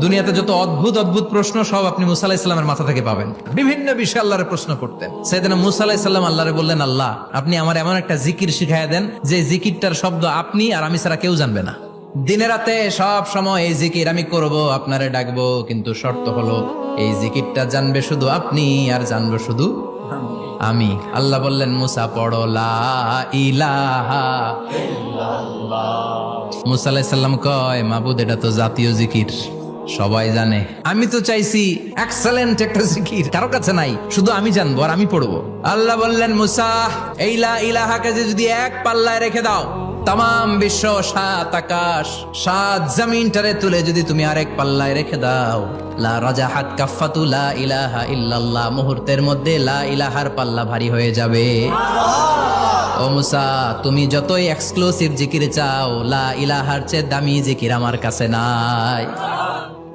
দুনিয়াতে যত অদ্ভুত অদ্ভুত প্রশ্ন সব আপনি মুসা আলাহিস সাল্লামের মাথা থেকে পাবেন। বিভিন্ন বিষয়ে আল্লাহরে প্রশ্ন করতেন। সাইয়েদনা মুসা আলাহিস সাল্লাম আল্লাহরে বললেন, আল্লাহ আপনি আমার এমন একটা জিকির শিখাইয়া দেন যে জিকিরটার শব্দ আপনি আর আমি ছাড়া কেউ জানবে না। দিনে রাতে সব সময় এই জিকির আমি করব, আপনারে ডাকবো, কিন্তু শর্ত হলো এই জিকিরটা জানবে শুধু আপনি আর জানবো শুধু আমি। আল্লাহ বললেন, মুসা পড়ো লা ইলাহা ইল্লাল্লাহ। মুসা আলাইহিস সালাম কয়, মাবুদ এটা তো জাতীয় জিকির, সবাই জানে। আমি তো চাইছি এক্সেলেন্ট একটা জিকির, কারো কাছে নাই, শুধু আমি জানবো আর আমি পড়বো। আল্লাহ বললেন, মুসা এই লা ইলাহাকে যদি এক পাল্লায় রেখে দাও, তাম বিশ্ব, 7 আকাশ 7 জমিনটারে তুলে যদি তুমি আরেক পাল্লায় রেখে দাও, লা রাজাহাত কাফাতু লা ইলাহা ইল্লাল্লাহ, মুহূর্তের মধ্যে লা ইলাহার পাল্লা ভারী হয়ে যাবে। ও মুসা, তুমি যতই এক্সক্লুসিভ জিকির চাও, লা ইলাহার চেয়ে দামি জিকির আমার কাছে নাই।